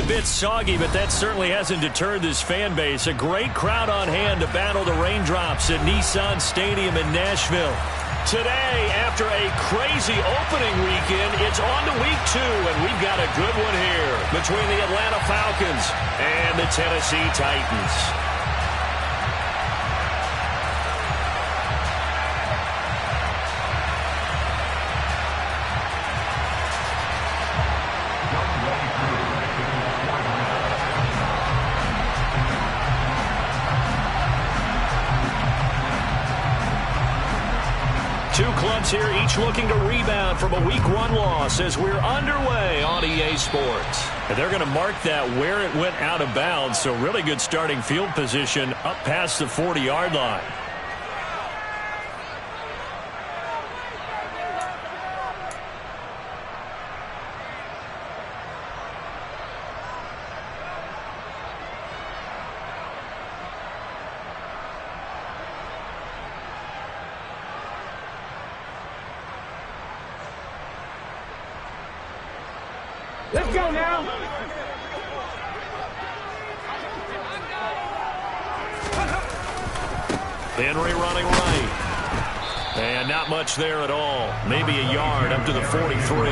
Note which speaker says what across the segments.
Speaker 1: a bit soggy, but that certainly hasn't deterred this fan base. A great crowd on hand to battle the raindrops at Nissan Stadium in Nashville. Today, after a crazy opening weekend, it's on to week 2, and we've got a good one here between the Atlanta Falcons and the Tennessee Titans. Two clubs here, each looking to rebound from a Week 1 loss as we're underway on EA Sports. And they're going to mark that where it went out of bounds, so really good starting field position up past the 40-yard line.
Speaker 2: Let's go now.
Speaker 1: Henry running right. And not much there at all. Maybe a yard up to the 43.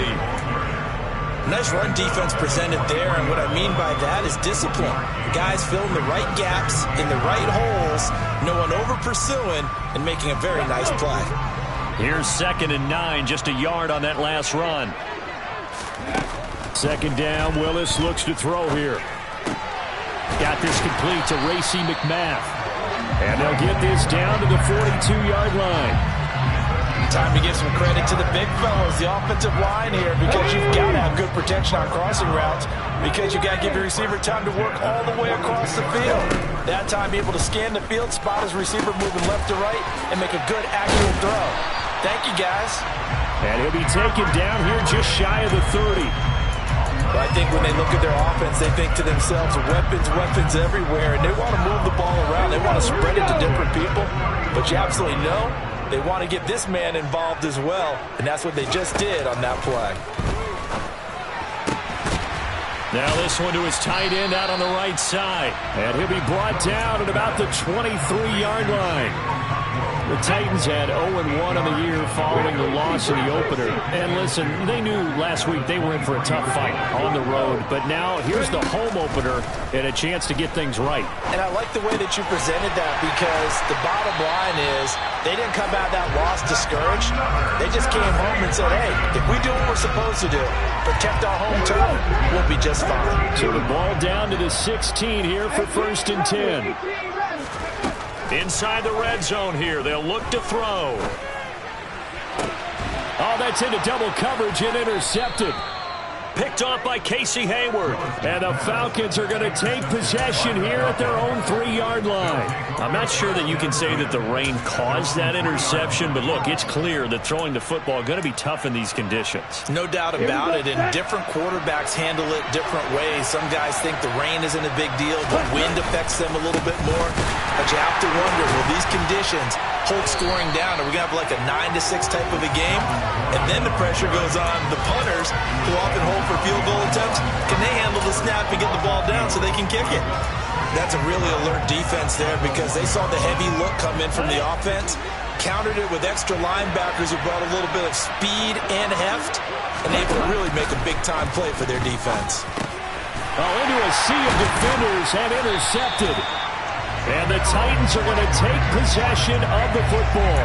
Speaker 3: Nice run defense presented there, and what I mean by that is discipline. The guys filling the right gaps in the right holes, no one over-pursuing, and making a very nice play.
Speaker 1: Here's 2nd and 9, just a yard on that last run. 2nd down, Willis looks to throw here. Got this complete to Racey McMath. And they'll get this down to the 42-yard line.
Speaker 3: Time to give some credit to the big fellas, the offensive line here, because you've got to have good protection on crossing routes, because you've got to give your receiver time to work all the way across the field. That time able to scan the field, spot his receiver moving left to right, and make a good, accurate throw. Thank you, guys.
Speaker 1: And he'll be taken down here just shy of the 30.
Speaker 3: But I think when they look at their offense, they think to themselves, weapons, weapons everywhere, and they want to move the ball around. They want to spread it to different people. But you absolutely know they want to get this man involved as well, and that's what they just did on that play.
Speaker 1: Now this one to his tight end out on the right side. And he'll be brought down at about the 23-yard line. The Titans had 0-1 on the year following the loss in the opener. And listen, they knew last week they were in for a tough fight on the road. But now here's the home opener and a chance to get things right.
Speaker 3: And I like the way that you presented that, because the bottom line is they didn't come out of that loss discouraged. They just came home and said, hey, if we do what we're supposed to do, protect our home turf, we'll be just fine.
Speaker 1: So the ball down to the 16 here for 1st and 10. Inside the red zone here, they'll look to throw. Oh, that's into double coverage and intercepted. Picked off by Casey Hayward. And the Falcons are going to take possession here at their own 3-yard line. I'm not sure that you can say that the rain caused that interception, but look, it's clear that throwing the football is going to be tough in these conditions.
Speaker 3: No doubt about it, and different quarterbacks handle it different ways. Some guys think the rain isn't a big deal, but wind affects them a little bit more. But you have to wonder, will these conditions hold scoring down? Are we going to have like a 9-6 type of a game? And then the pressure goes on the punters, who often hold for field goal attempts. Can they handle the snap and get the ball down so they can kick it? That's a really alert defense there, because they saw the heavy look come in from the offense, countered it with extra linebackers who brought a little bit of speed and heft, and able to really make a big-time play for their defense.
Speaker 1: Oh, into a sea of defenders and intercepted. And the Titans are going to take possession of the football.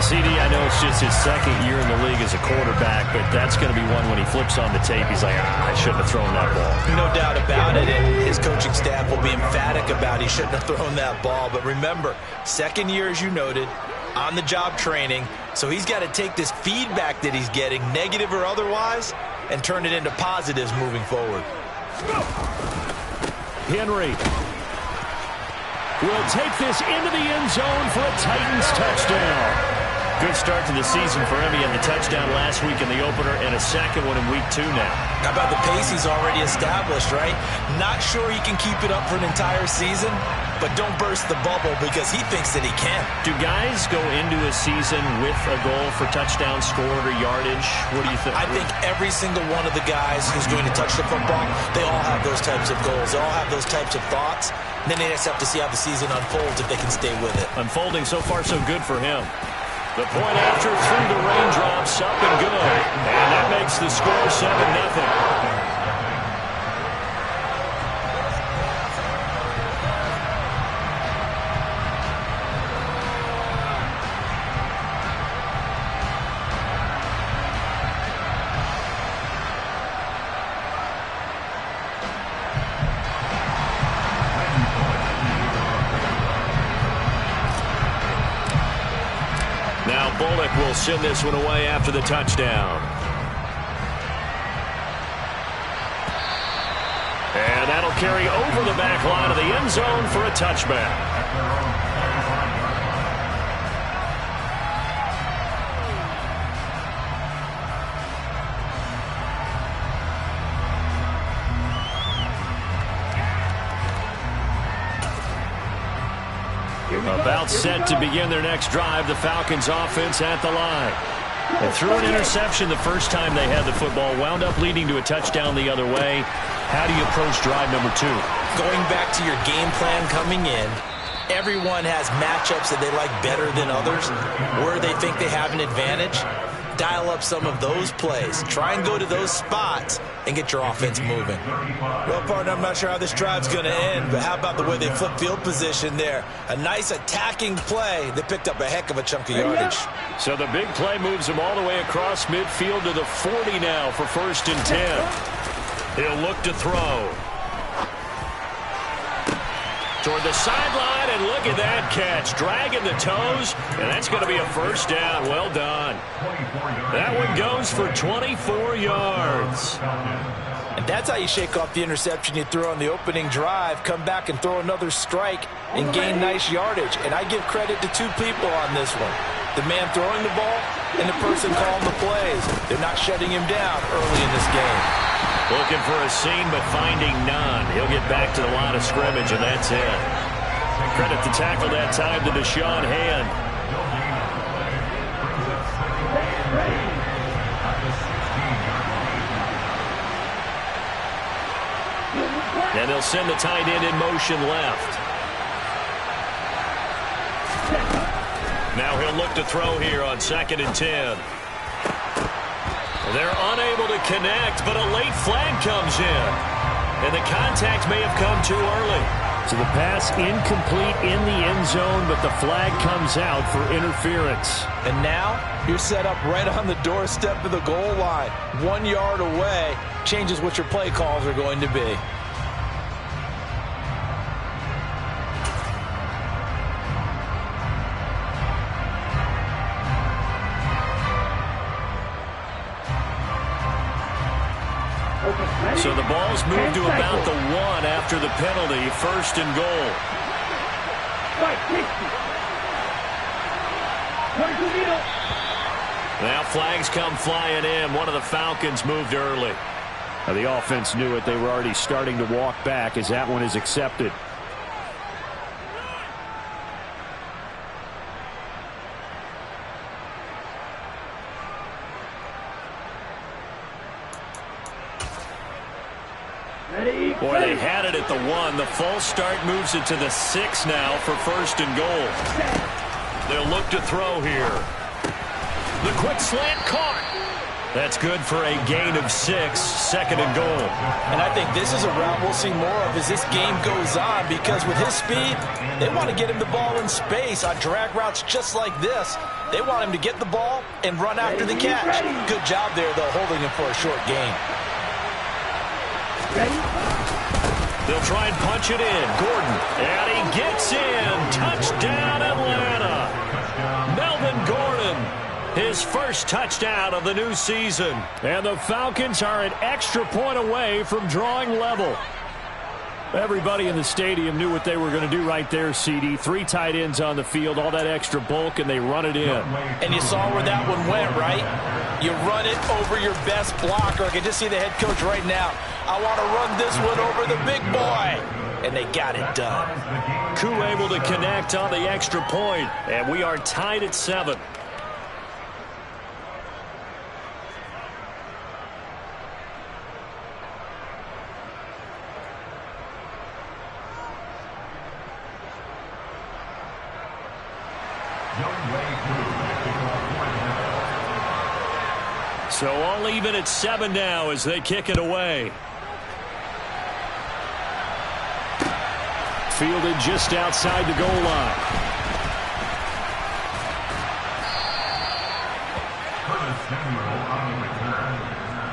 Speaker 1: CD, I know it's just his 2nd year in the league as a quarterback, but that's going to be one when he flips on the tape, he's like, I shouldn't have thrown that ball.
Speaker 3: No doubt about it, and his coaching staff will be emphatic about he shouldn't have thrown that ball. But remember, 2nd year, as you noted, on-the-job training, so he's got to take this feedback that he's getting, negative or otherwise, and turn it into positives moving forward.
Speaker 1: Henry will take this into the end zone for a Titans touchdown. Good start to the season for him. He had the touchdown last week in the opener and a second one in week 2 now.
Speaker 3: How about the pace he's already established, right? Not sure he can keep it up for an entire season, but don't burst the bubble because he thinks that he can.
Speaker 1: Do guys go into a season with a goal for touchdown scored or yardage? What do you think?
Speaker 3: I think every single one of the guys who's going to touch the football, they all have those types of goals. They all have those types of thoughts. And then they just have to see how the season unfolds if they can stay with it.
Speaker 1: Unfolding so far so good for him. The point after through the raindrops, up and good. And that makes the score 7-0. Will send this one away after the touchdown. And that'll carry over the back line of the end zone for a touchback. About set to begin their next drive. The Falcons offense at the line. They threw an interception the first time they had the football. Wound up leading to a touchdown the other way. How do you approach drive number 2?
Speaker 3: Going back to your game plan coming in, everyone has matchups that they like better than others, where they think they have an advantage. Dial up some of those plays. Try and go to those spots and get your offense moving. Well, partner, I'm not sure how this drive's going to end, but how about the way they flip field position there? A nice attacking play. They picked up a heck of a chunk of yardage.
Speaker 1: So the big play moves them all the way across midfield to the 40 now for 1st and 10. He'll look to throw. Toward the sideline, and look at that catch. Dragging the toes, and that's going to be a first down. Well done. That one goes for 24 yards.
Speaker 3: And that's how you shake off the interception you threw on the opening drive. Come back and throw another strike and gain nice yardage. And I give credit to 2 people on this one. The man throwing the ball and the person calling the plays. They're not shutting him down early in this game.
Speaker 1: Looking for a seam, but finding none. He'll get back to the line of scrimmage, and that's it. Credit the tackle that time to Deshaun Hand. And they'll send the tight end in motion left. Now he'll look to throw here on 2nd and 10. They're unable to connect, but a late flag comes in. And the contact may have come too early. So the pass incomplete in the end zone, but the flag comes out for interference.
Speaker 3: And now you're set up right on the doorstep of the goal line. 1 yard away changes what your play calls are going to be.
Speaker 1: So the ball's moved to about the 1 after the penalty. 1st and goal. Now flags come flying in. One of the Falcons moved early. Now the offense knew it. They were already starting to walk back as that one is accepted. Boy, they had it at the 1. The false start moves it to the 6 now for 1st and goal. They'll look to throw here. The quick slant caught. That's good for a gain of 6, 2nd and goal.
Speaker 3: And I think this is a route we'll see more of as this game goes on, because with his speed, they want to get him the ball in space on drag routes just like this. They want him to get the ball and run after the catch. Good job there, though, holding him for a short gain.
Speaker 1: They'll try and punch it in. Gordon. And he gets in. Touchdown, Atlanta. Melvin Gordon. His first touchdown of the new season. And the Falcons are an extra point away from drawing level. Everybody in the stadium knew what they were going to do right there, CD. 3 tight ends on the field, all that extra bulk, and they run it in.
Speaker 3: And you saw where that one went, right? You run it over your best blocker. I can just see the head coach right now. I want to run this one over the big boy. And they got it done.
Speaker 1: Koo able to connect on the extra point, and we are tied at 7. So all even at 7 now as they kick it away. Fielded just outside the goal line.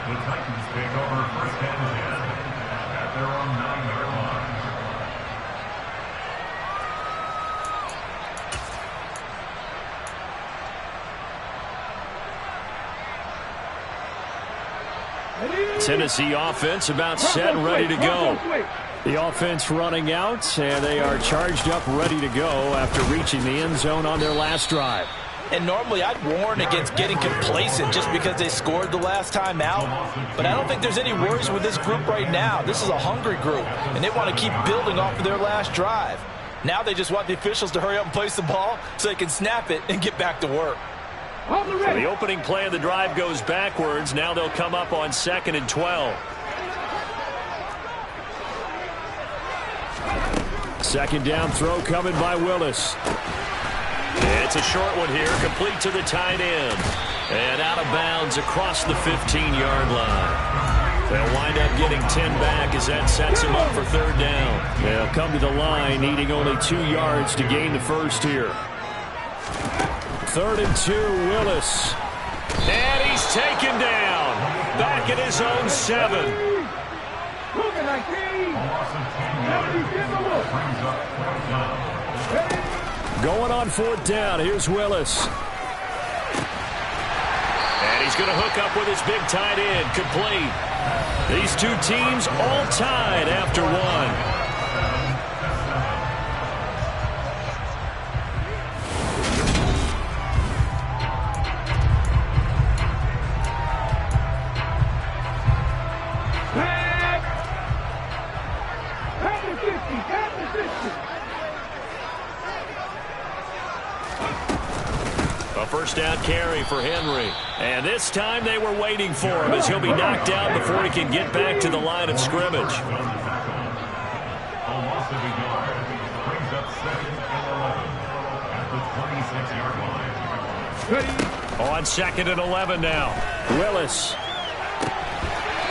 Speaker 4: The Titans take over first and 10 at their own 9-yard line.
Speaker 1: Tennessee offense about set and ready to go. The offense running out, and they are charged up, ready to go after reaching the end zone on their last drive.
Speaker 3: And normally I'd warn against getting complacent just because they scored the last time out. But I don't think there's any worries with this group right now. This is a hungry group, and they want to keep building off of their last drive. Now they just want the officials to hurry up and place the ball so they can snap it and get back to work.
Speaker 1: So the opening play of the drive goes backwards. Now they'll come up on 2nd and 12. Second down throw coming by Willis. It's a short one here, complete to the tight end. And out of bounds across the 15-yard line. They'll wind up getting 10 back as that sets them up for 3rd down. They'll come to the line needing only 2 yards to gain the first here. 3rd and 2, Willis. And he's taken down. Back at his own 7. Going on 4th down. Here's Willis. And he's going to hook up with his big tight end. Complete. These two teams all tied after 1. First down carry for Henry. And this time they were waiting for him as he'll be knocked out before he can get back to the line of scrimmage. On 2nd and 11 now. Willis.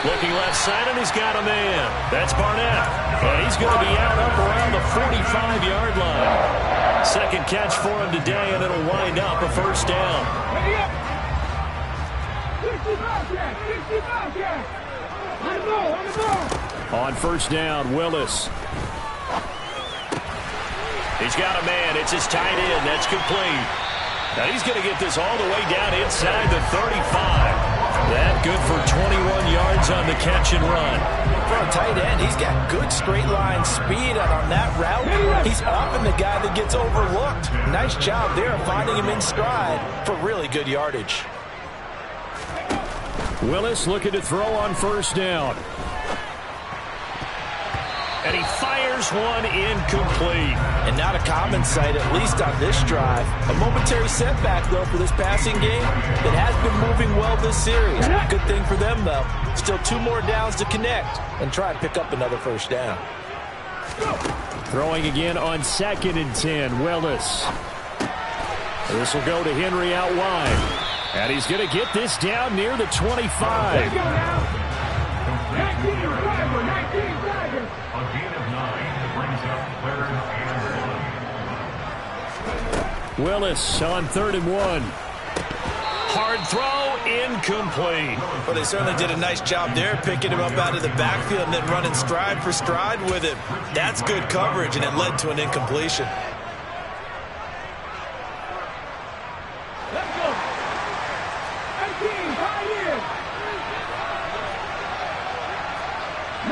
Speaker 1: Looking left side, and he's got a man. That's Barnett. And he's going to be out up around the 45-yard line. Second catch for him today, and it'll wind up a first down. On first down, Willis. He's got a man. It's his tight end. That's complete. Now he's going to get this all the way down inside the 35. That good for 21 yards on the catch and run.
Speaker 3: For a tight end, he's got good straight line speed, and on that route, he's often the guy that gets overlooked. Nice job there of finding him in stride for really good yardage.
Speaker 1: Willis looking to throw on first down. And he fires one incomplete. And not a common sight, at least on this drive. A momentary setback, though, for this passing game that has been moving well this series. Good thing for them, though. Still 2 more downs to connect and try and pick up another first down. Throwing again on 2nd and 10, Willis. This will go to Henry out wide. And he's going to get this down near the 25. Willis on 3rd and 1. Hard throw, incomplete.
Speaker 3: Well, they certainly did a nice job there, picking him up out of the backfield and then running stride for stride with him. That's good coverage, and it led to an incompletion.
Speaker 2: Let's go. 18, right here.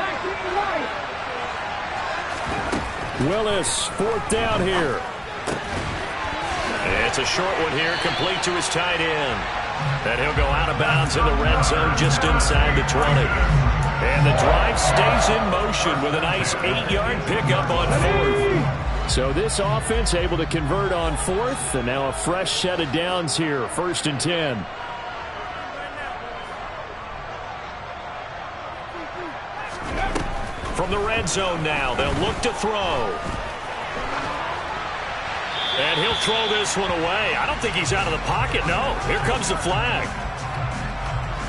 Speaker 2: 19, right.
Speaker 1: Willis, 4th down here. It's a short one here, complete to his tight end. And he'll go out of bounds in the red zone just inside the 20. And the drive stays in motion with a nice 8-yard pickup on 4th. So this offense able to convert on 4th, and now a fresh set of downs here, 1st and 10. From the red zone now, they'll look to throw. And he'll throw this one away. I don't think he's out of the pocket, no. Here comes the flag.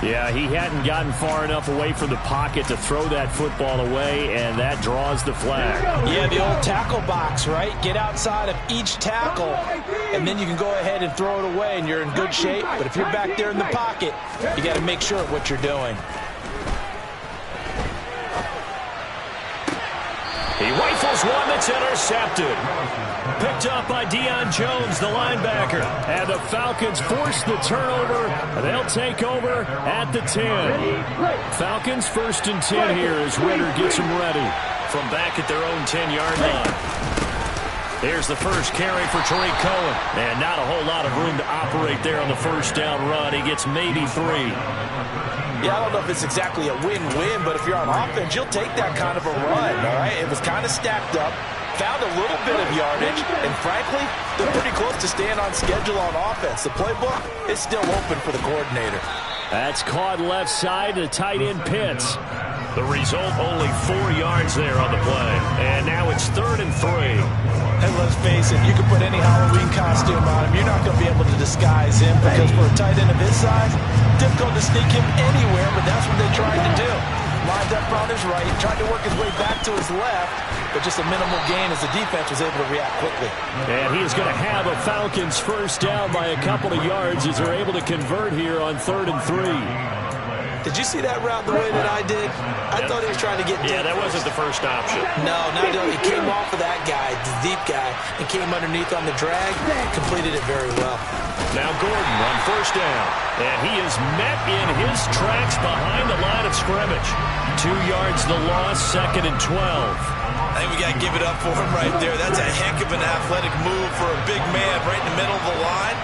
Speaker 1: Yeah, he hadn't gotten far enough away from the pocket to throw that football away, and that draws the flag.
Speaker 3: Yeah, the old tackle box, right? Get outside of each tackle, and then you can go ahead and throw it away, and you're in good shape. But if you're back there in the pocket, you got to make sure of what you're doing.
Speaker 1: He rifles one that's intercepted. Picked up by Deion Jones, the linebacker. And the Falcons force the turnover. They'll take over at the 10. Falcons 1st and 10 here as Ritter gets them ready from back at their own 10-yard line. Here's the first carry for Tariq Cohen. And not a whole lot of room to operate there on the first down run. He gets maybe 3.
Speaker 3: Yeah, I don't know if it's exactly a win-win, but if you're on offense, you'll take that kind of a run, all right? It was kind of stacked up, found a little bit of yardage, and frankly, they're pretty close to staying on schedule on offense. The playbook is still open for the coordinator.
Speaker 1: That's caught left side to tight end Pitts. The result, only 4 yards there on the play. And now it's 3rd and 3.
Speaker 3: And let's face it, you can put any Halloween costume on him. You're not going to be able to disguise him because for a tight end of his size, difficult to sneak him anywhere, but that's what they tried to do. Lined up on his right, tried to work his way back to his left, but just a minimal gain as the defense was able to react quickly.
Speaker 1: And he is going to have a Falcons first down by a couple of yards as they're able to convert here on 3rd and 3.
Speaker 3: Did you see that route the way that I did? I thought he was trying to get deep.
Speaker 1: Yeah, that wasn't the first option.
Speaker 3: No, not at all. He came off of that guy, the deep guy, and came underneath on the drag, completed it very well.
Speaker 1: Now Gordon on first down, and he is met in his tracks behind the line of scrimmage. 2 yards the loss, 2nd and 12.
Speaker 3: I think we got to give it up for him right there. That's a heck of an athletic move for a big man right in the middle of the line.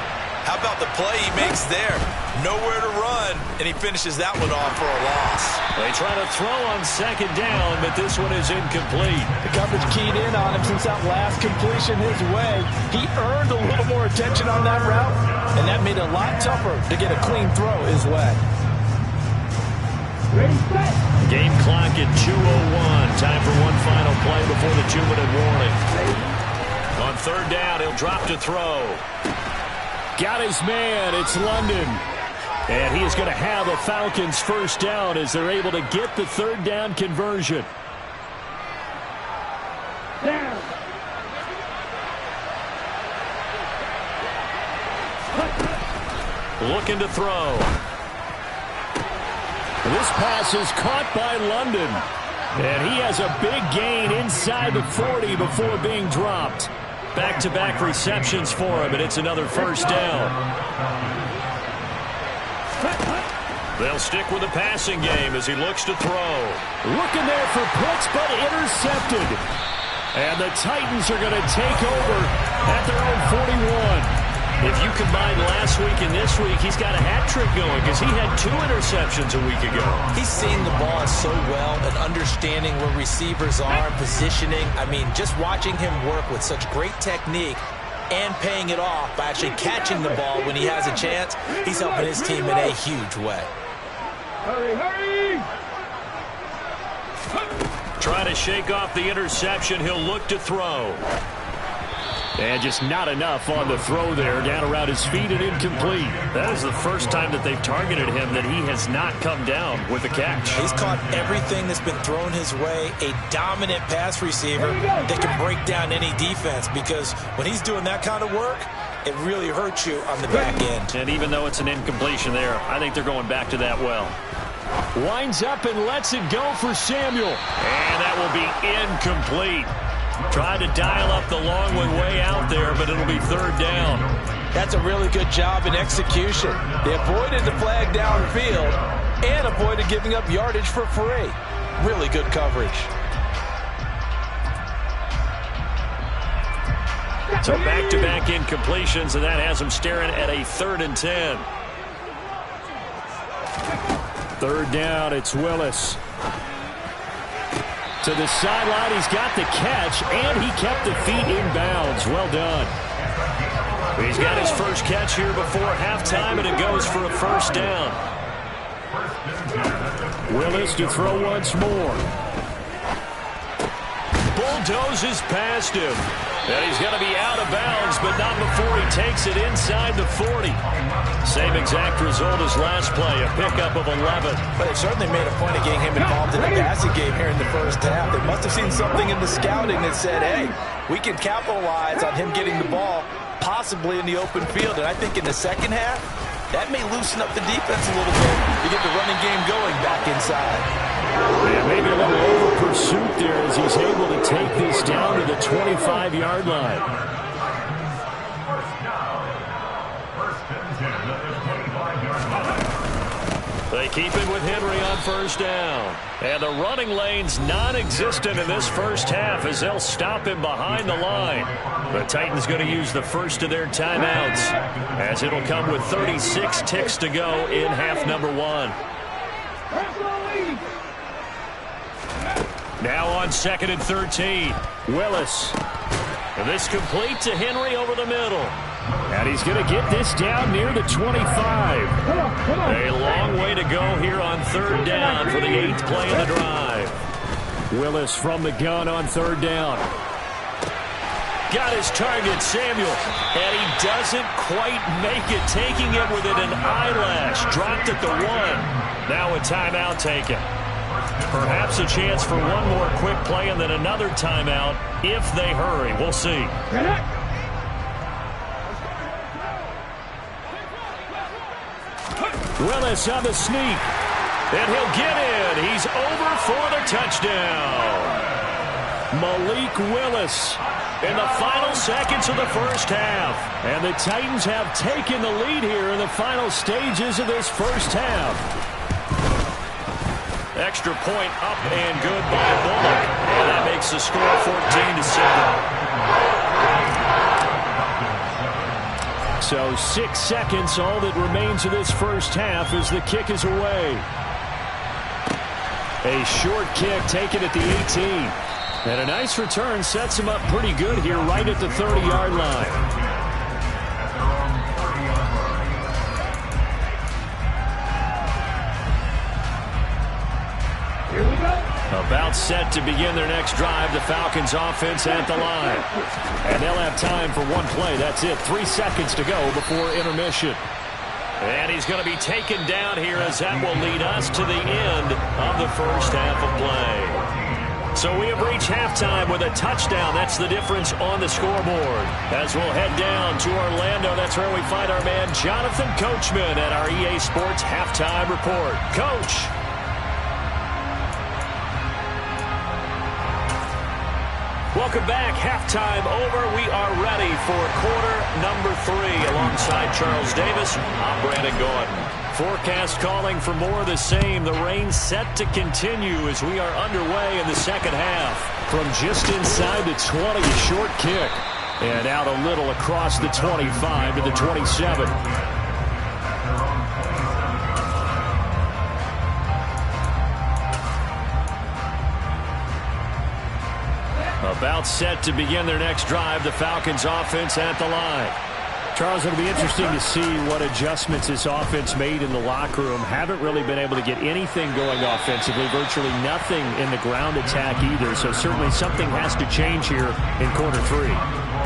Speaker 3: How about the play he makes there? Nowhere to run, and he finishes that one off for a loss.
Speaker 1: They try to throw on 2nd down, but this one is incomplete.
Speaker 3: The coverage keyed in on him since that last completion his way. He earned a little more attention on that route, and that made it a lot tougher to get a clean throw his way.
Speaker 1: Game clock at 2:01. Time for one final play before the 2-minute warning. On 3rd down, he'll drop to throw. Got his man. It's London. And he is going to have a Falcons first down as they're able to get the 3rd down conversion.
Speaker 2: Down.
Speaker 1: Looking to throw. This pass is caught by London. And he has a big gain inside the 40 before being dropped. Back-to-back receptions for him, and it's another first down. They'll stick with the passing game as he looks to throw. Looking there for Pitts, but intercepted. And the Titans are going to take over at their own 41. If you combine last week and this week, he's got a hat trick going because he had 2 interceptions a week ago.
Speaker 3: He's seeing the ball so well and understanding where receivers are, positioning. I mean, just watching him work with such great technique and paying it off by actually catching the ball when he has a chance, he's helping his team in a huge way.
Speaker 2: Hurry, hurry!
Speaker 1: Trying to shake off the interception. He'll look to throw. And just not enough on the throw there. Down around his feet and incomplete. That is the first time that they've targeted him that he has not come down with a catch.
Speaker 3: He's caught everything that's been thrown his way. A dominant pass receiver that can break down any defense because when he's doing that kind of work, it really hurts you on the back end.
Speaker 1: And even though it's an incompletion there, I think they're going back to that well. Winds up and lets it go for Samuel. And that will be incomplete. Tried to dial up the long one way out there, but it'll be 3rd down.
Speaker 3: That's a really good job in execution. They avoided the flag downfield and avoided giving up yardage for free. Really good coverage.
Speaker 1: So back-to-back incompletions, and that has him staring at a 3rd and 10. 3rd down, it's Willis. To the sideline, he's got the catch, and he kept the feet in bounds. Well done. He's got his first catch here before halftime, and it goes for a 1st down. Willis to throw once more. Bulldozes past him. And he's going to be out of bounds, but not before he takes it inside the 40. Same exact result as last play, a pickup of 11.
Speaker 3: But it certainly made a point of getting him involved in the passing game here in the first half. They must have seen something in the scouting that said, hey, we can capitalize on him getting the ball, possibly in the open field. And I think in the second half, that may loosen up the defense a little bit to get the running game going back inside.
Speaker 1: And maybe a little over-pursuit there as he's able to take this down to the 25-yard line. They keep it with Henry on 1st down. And the running lane's non-existent in this first half as they'll stop him behind the line. The Titans going to use the first of their timeouts as it'll come with 36 ticks to go in half number 1. Now on 2nd and 13. Willis. And this complete to Henry over the middle. And he's going to get this down near the 25. A long way to go here on 3rd down for the 8th play of the drive. Willis from the gun on 3rd down. Got his target, Samuel. And he doesn't quite make it, taking it within an eyelash. Dropped at the 1. Now a timeout taken. Perhaps a chance for one more quick play and then another timeout if they hurry. We'll see. Willis on the sneak. And he'll get in. He's over for the touchdown. Malik Willis in the final seconds of the first half. And the Titans have taken the lead here in the final stages of this first half. Extra point up and good by Bullock. And that makes the score 14-7. So 6 seconds, all that remains of this first half as the kick is away. A short kick taken at the 18. And a nice return sets him up pretty good here right at the 30-yard line. About set to begin their next drive, the Falcons offense at the line. And they'll have time for one play. That's it. 3 seconds to go before intermission. And he's going to be taken down here as that will lead us to the end of the first half of play. So we have reached halftime with a touchdown. That's the difference on the scoreboard. As we'll head down to Orlando, that's where we find our man Jonathan Coachman at our EA Sports Halftime Report. Coach. Welcome back. Halftime over. We are ready for quarter number 3. Alongside Charles Davis, I'm Brandon Gordon. Forecast calling for more of the same. The rain set to continue as we are underway in the second half. From just inside the 20, a short kick. And out a little across the 25 to the 27. About set to begin their next drive, the Falcons offense at the line. Charles, it'll be interesting to see what adjustments this offense made in the locker room. Haven't really been able to get anything going offensively, virtually nothing in the ground attack either. So certainly something has to change here in quarter 3.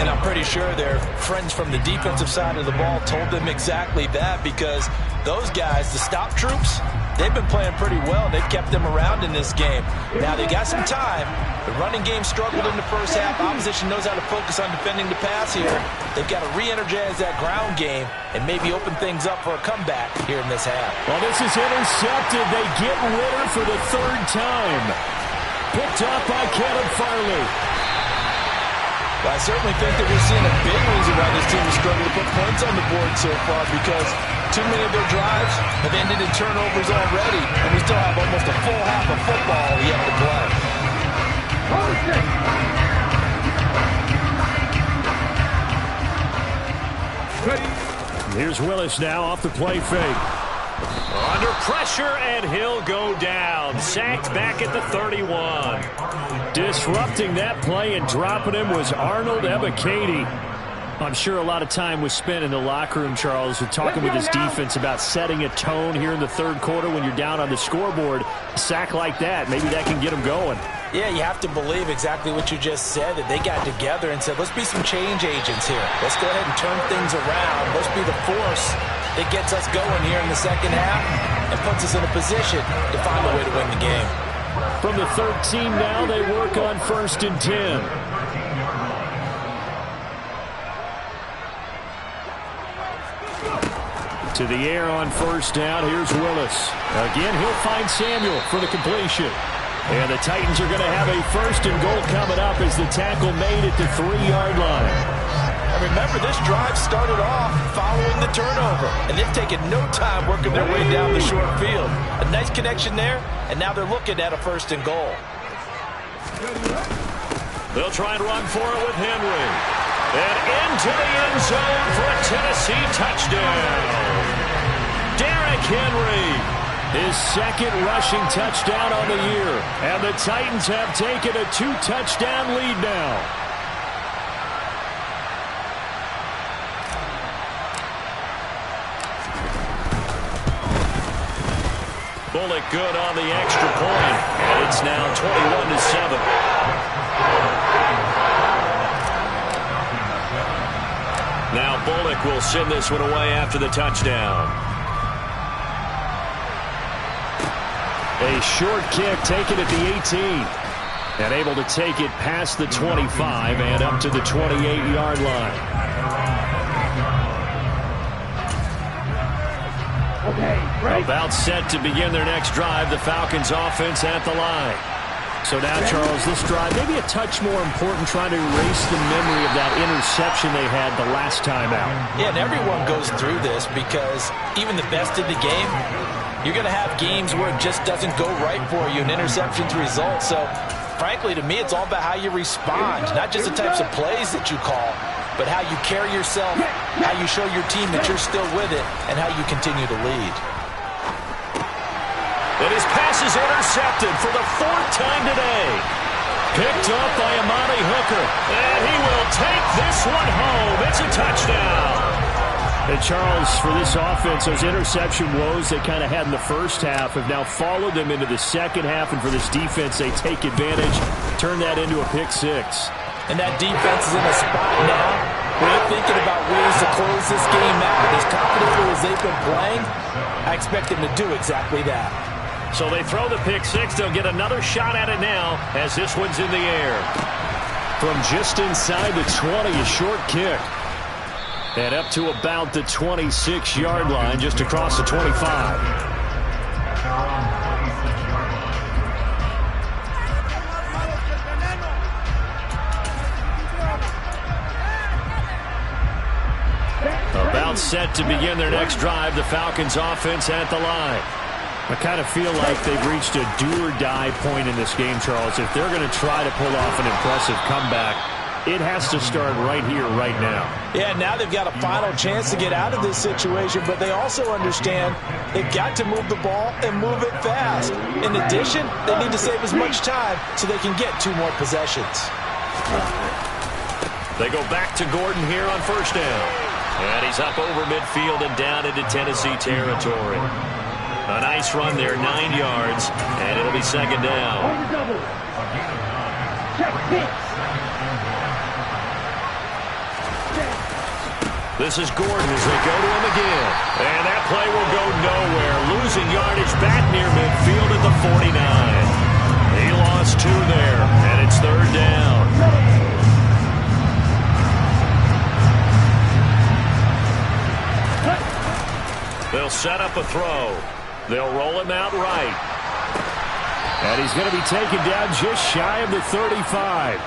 Speaker 3: And I'm pretty sure their friends from the defensive side of the ball told them exactly that, because those guys, the stop troops, they've been playing pretty well. They've kept them around in this game. Now, they got some time. The running game struggled in the first half. Opposition knows how to focus on defending the pass here. They've got to re-energize that ground game and maybe open things up for a comeback here in this half.
Speaker 1: Well, this is intercepted. They get Ritter for the 3rd time. Picked up by Caleb Farley.
Speaker 3: Well, I certainly think that we're seeing a big reason why this team has struggled to put points on the board so far, because too many of their drives have ended in turnovers already, and we still have almost a full half of football yet to play.
Speaker 1: Here's Willis now off the play fake. Under pressure, and he'll go down. Sacked back at the 31. Disrupting that play and dropping him was Arnold Ebiketie. I'm sure a lot of time was spent in the locker room, Charles, with talking with his defense about setting a tone here in the third quarter when you're down on the scoreboard. A sack like that, maybe that can get him going.
Speaker 3: Yeah, you have to believe exactly what you just said, that they got together and said, let's be some change agents here. Let's go ahead and turn things around. Let's be the force that gets us going here in the second half and puts us in a position to find a way to win the game.
Speaker 1: From the 13 now, they work on 1st and 10. To the air on 1st down. Here's Willis. Again, he'll find Samuel for the completion. And the Titans are going to have a 1st and goal coming up as the tackle made at the 3-yard line.
Speaker 3: And remember, this drive started off following the turnover, and they've taken no time working their way down the short field. A nice connection there, and now they're looking at a 1st and goal.
Speaker 1: They'll try and run for it with Henry. And into the end zone for a Tennessee touchdown. Derrick Henry, his 2nd rushing touchdown on the year. And the Titans have taken a 2-touchdown lead now. Bullock good on the extra point. And it's now 21-7. Now Bullock will send this one away after the touchdown. A short kick taken at the 18. And able to take it past the 25 and up to the 28-yard line. About set to begin their next drive, the Falcons offense at the line. So now, Charles, this drive maybe a touch more important, trying to erase the memory of that interception they had the last time out.
Speaker 3: Yeah, and everyone goes through this because even the best in the game, you're going to have games where it just doesn't go right for you, and interceptions result. So, frankly, to me, it's all about how you respond, not just the types of plays that you call, but how you carry yourself, how you show your team that you're still with it, and how you continue to lead.
Speaker 1: And his pass is intercepted for the 4th time today. Picked up by Amani Hooker. And he will take this one home. It's a touchdown. And Charles, for this offense, those interception woes they kind of had in the first half have now followed them into the second half. And for this defense, they take advantage, turn that into a pick 6.
Speaker 3: And that defense is in a spot now where they're thinking about ways to close this game out. As confidently as they've been playing, I expect them to do exactly that.
Speaker 1: So they throw the pick 6. They'll get another shot at it now as this one's in the air. From just inside the 20, a short kick. And up to about the 26-yard line, just across the 25. About set to begin their next drive, the Falcons offense at the line. I kind of feel like they've reached a do-or-die point in this game, Charles. If they're going to try to pull off an impressive comeback, it has to start right here, right now.
Speaker 3: Yeah, now they've got a final chance to get out of this situation, but they also understand they've got to move the ball and move it fast. In addition, they need to save as much time so they can get 2 more possessions.
Speaker 1: They go back to Gordon here on 1st down. And he's up over midfield and down into Tennessee territory. A nice run there, 9 yards, and it'll be 2nd down. This is Gordon as they go to him again. And that play will go nowhere. Losing yardage back near midfield at the 49. He lost 2 there, and it's 3rd down. They'll set up a throw. They'll roll him out right. And he's going to be taken down just shy of the 35.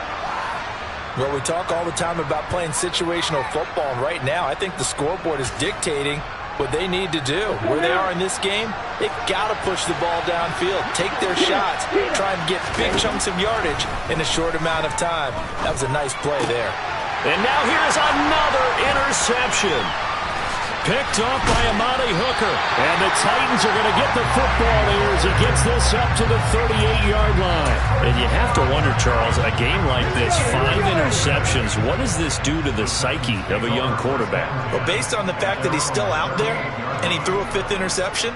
Speaker 3: Well, we talk all the time about playing situational football, and right now I think the scoreboard is dictating what they need to do. Where they are in this game, they've got to push the ball downfield, take their shots, try and get big chunks of yardage in a short amount of time. That was a nice play there.
Speaker 1: And now here's another interception. Picked off by Amani Hooker. And the Titans are going to get the football here as he gets this up to the 38-yard line.
Speaker 5: And you have to wonder, Charles, a game like this, 5 interceptions, what does this do to the psyche of a young quarterback?
Speaker 3: Well, based on the fact that he's still out there and he threw a 5th interception,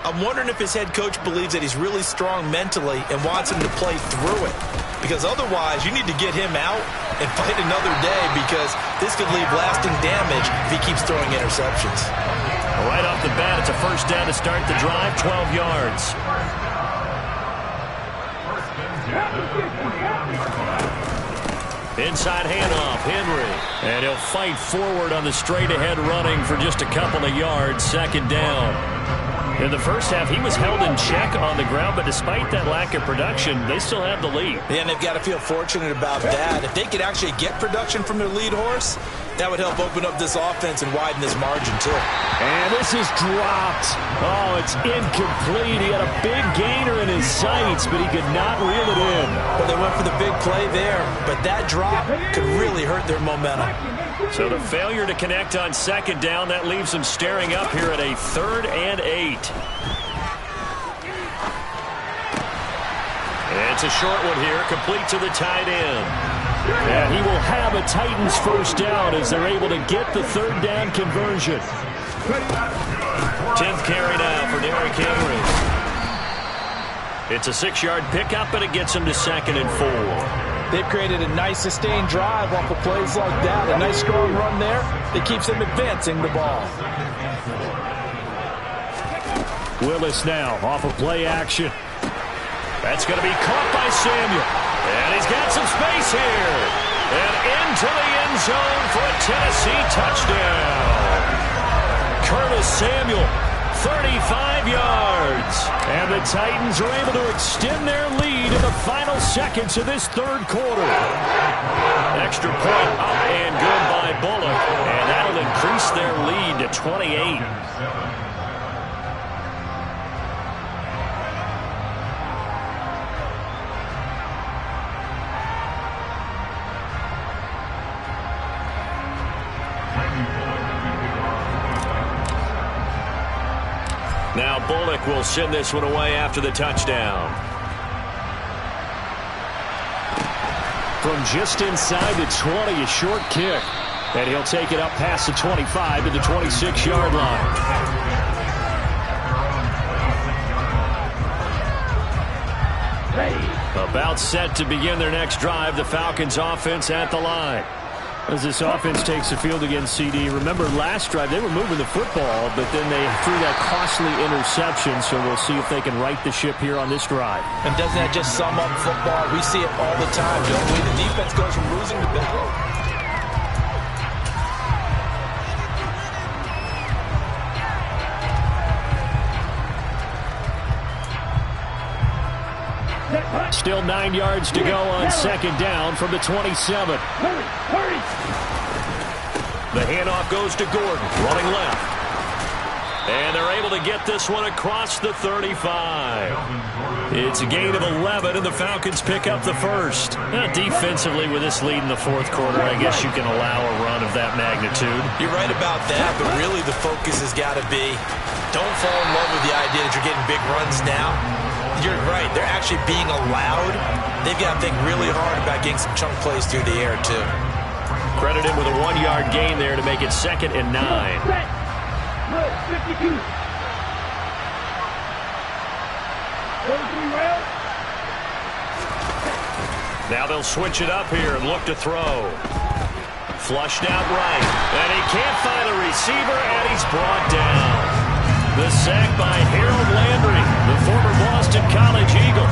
Speaker 3: I'm wondering if his head coach believes that he's really strong mentally and wants him to play through it. Because otherwise, you need to get him out and fight another day, because this could leave lasting damage if he keeps throwing interceptions.
Speaker 1: Right off the bat, it's a first down to start the drive, 12 yards. Inside handoff, Henry. And he'll fight forward on the straight-ahead running for just a couple of yards, second down. In the first half, he was held in check on the ground, but despite that lack of production, they still have the lead.
Speaker 3: Yeah, and they've got to feel fortunate about that. If they could actually get production from their lead horse, that would help open up this offense and widen this margin, too.
Speaker 1: And this is dropped. Oh, it's incomplete. He had a big gainer in his sights, but he could not reel it in.
Speaker 3: Well, they went for the big play there, but that drop could really hurt their momentum.
Speaker 1: So the failure to connect on second down, that leaves them staring up here at a 3rd and 8. It's a short one here, complete to the tight end. And he will have a Titans first down as they're able to get the 3rd down conversion. 10th carry now for Derrick Henry. It's a 6-yard pickup, and it gets him to 2nd and 4.
Speaker 3: They've created a nice sustained drive off of plays like that. A nice strong run there that keeps them advancing the ball.
Speaker 1: Willis now off of play action. That's going to be caught by Samuel. And he's got some space here. And into the end zone for a Tennessee touchdown. Curtis Samuel, 35 yards. And the Titans are able to extend their lead in the final seconds of this 3rd quarter. Extra point up and good by Bullock. And that'll increase their lead to 28. Now Bullock will send this one away after the touchdown. From just inside the 20, a short kick. And he'll take it up past the 25 to the 26-yard line. About set to begin their next drive, the Falcons offense at the line. As this offense takes the field against CD. Remember, last drive, they were moving the football, but then they threw that costly interception, so we'll see if they can right the ship here on this drive.
Speaker 3: And doesn't that just sum up football? We see it all the time, don't we? The defense goes from losing to victory.
Speaker 1: Still 9 yards to go on second down from the 27.
Speaker 2: Hurry!
Speaker 1: The handoff goes to Gordon, running left. And they're able to get this one across the 35. It's a gain of 11, and the Falcons pick up the first. Defensively, with this lead in the 4th quarter, I guess you can allow a run of that magnitude.
Speaker 3: You're right about that, but really the focus has got to be, don't fall in love with the idea that you're getting big runs now. You're right. They're actually being allowed. They've got to think really hard about getting some chunk plays through the air, too.
Speaker 1: Credit him with a 1-yard gain there to make it 2nd and 9.
Speaker 2: Good, 52.
Speaker 1: Now they'll switch it up here and look to throw. Flushed out right. And he can't find a receiver, and he's brought down. The sack by Harold Landry, the former Boston College Eagle.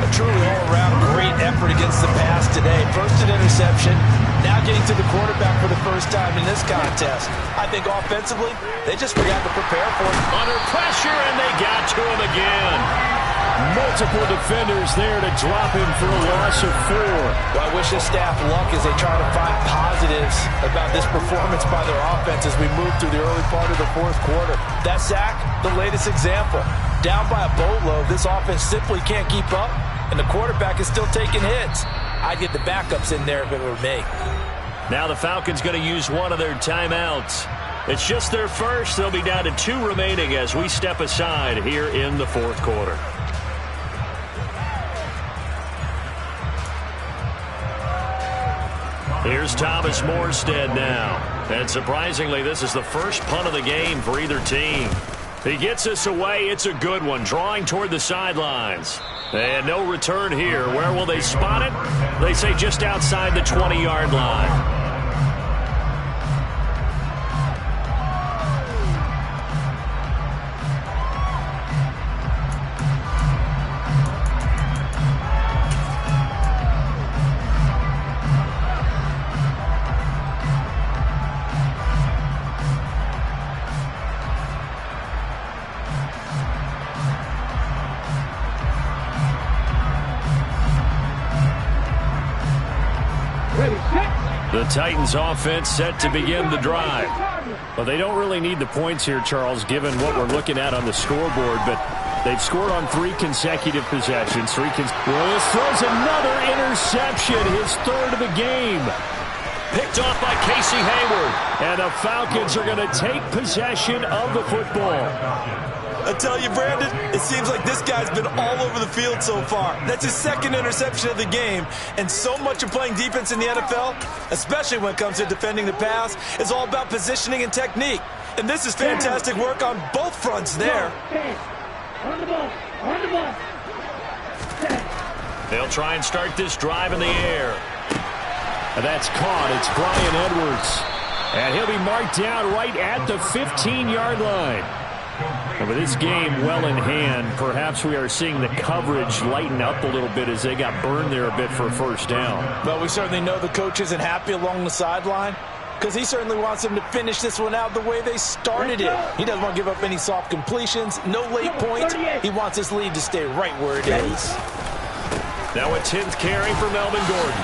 Speaker 3: A truly all-around great effort against the pass today. First an interception, now getting to the quarterback for the first time in this contest. I think offensively, they just forgot to prepare for it.
Speaker 1: Under pressure, and they got to him again. Multiple defenders there to drop him for a loss of 4.
Speaker 3: Well, I wish this staff luck as they try to find positives about this performance by their offense as we move through the early part of the 4th quarter. That sack, the latest example. Down by a boatload, this offense simply can't keep up, and the quarterback is still taking hits. I'd get the backups in there if it were me.
Speaker 1: Now the Falcons going to use one of their timeouts.
Speaker 5: It's just their first. They'll be down to 2 remaining as we step aside here in the fourth quarter. Here's Thomas Morstead now. And surprisingly, this is the first punt of the game for either team. He gets us away. It's a good one, drawing toward the sidelines. And no return here. Where will they spot it? They say just outside the 20-yard line. The Titans offense set to begin the drive. Well, they don't really need the points here, Charles, given what we're looking at on the scoreboard, but they've scored on 3 consecutive possessions. Willis throws another interception, his 3rd of the game. Picked off by Casey Hayward. And the Falcons are going to take possession of the football.
Speaker 3: I tell you, Brandon, it seems like this guy's been all over the field so far. That's his 2nd interception of the game. And so much of playing defense in the NFL, especially when it comes to defending the pass, is all about positioning and technique. And this is fantastic work on both fronts there.
Speaker 2: On the ball. On the ball.
Speaker 5: They'll try and start this drive in the air. And that's caught. It's Brian Edwards. And he'll be marked down right at the 15-yard line. And with this game well in hand, perhaps we are seeing the coverage lighten up a little bit as they got burned there a bit for a first down.
Speaker 3: Well, we certainly know the coach isn't happy along the sideline because he certainly wants them to finish this one out the way they started it. He doesn't want to give up any soft completions, no late points. He wants his lead to stay right where it is.
Speaker 5: Now a 10th carry for Melvin Gordon.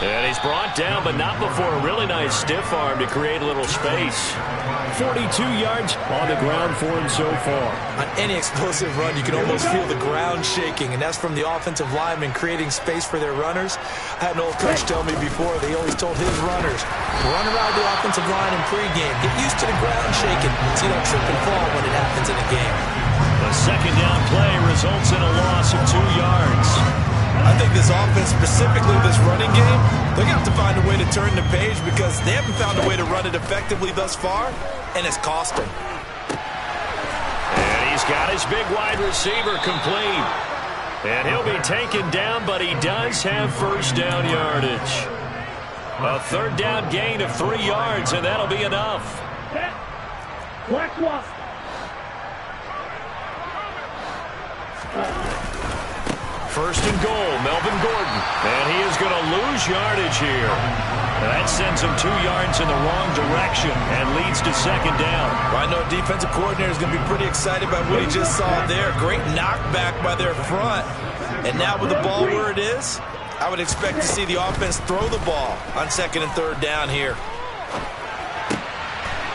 Speaker 5: And he's brought down, but not before a really nice stiff arm to create a little space. 42 yards on the ground for him so far.
Speaker 3: On any explosive run, you can almost feel the ground shaking, and that's from the offensive linemen creating space for their runners. I had an old coach tell me before, they always told his runners, run around the offensive line in pregame. Get used to the ground shaking so you don't trip and fall when it happens in a game.
Speaker 5: The 2nd down play results in a loss of 2 yards.
Speaker 3: I think this offense, specifically this running game, they're going to have to find a way to turn the page because they haven't found a way to run it effectively thus far, and it's cost them.
Speaker 5: And he's got his big wide receiver complete. And he'll be taken down, but he does have first down yardage. A 3rd down gain of 3 yards, and that'll be enough.
Speaker 2: Black walk.
Speaker 5: First and goal, Melvin Gordon. And he is going to lose yardage here. And that sends him 2 yards in the wrong direction and leads to 2nd down.
Speaker 3: Well, I know defensive coordinator is going to be pretty excited by what he just saw there. Great knockback by their front. And now with the ball where it is, I would expect to see the offense throw the ball on 2nd and 3rd down here.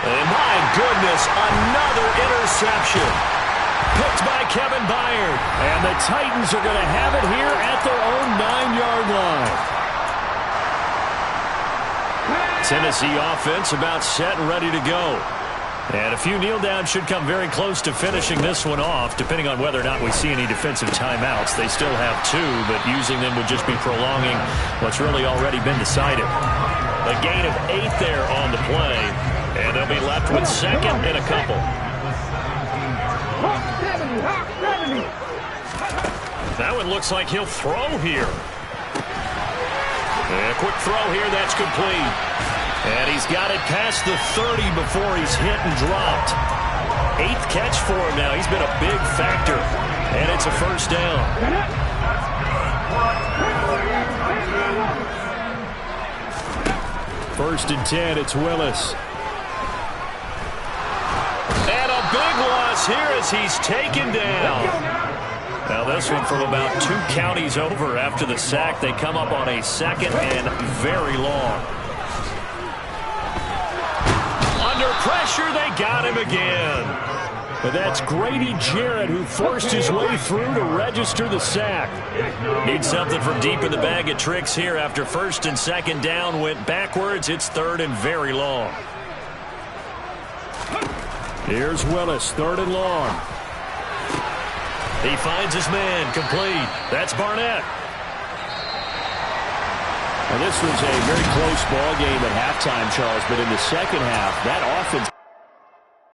Speaker 5: And my goodness, another interception. Picked by Kevin Byard. And the Titans are going to have it here at their own 9-yard line. Tennessee offense about set and ready to go. And a few kneel downs should come very close to finishing this one off, depending on whether or not we see any defensive timeouts. They still have 2, but using them would just be prolonging what's really already been decided. A gain of 8 there on the play. And they'll be left with 2nd and a couple. That one looks like he'll throw here. And a quick throw here, that's complete. And he's got it past the 30 before he's hit and dropped. 8th catch for him now. He's been a big factor. And it's a first down. First and 10, it's Willis. And a big loss here as he's taken down. Now this one from about 2 counties over after the sack. They come up on a 2nd and very long. Under pressure, they got him again. But that's Grady Jarrett who forced his way through to register the sack. Need something from deep in the bag of tricks here after 1st and 2nd down went backwards. It's 3rd and very long.
Speaker 1: Here's Willis, 3rd and long.
Speaker 5: He finds his man, complete. That's Barnett.
Speaker 1: Now, this was a very close ball game at halftime, Charles, but in the second half, that offense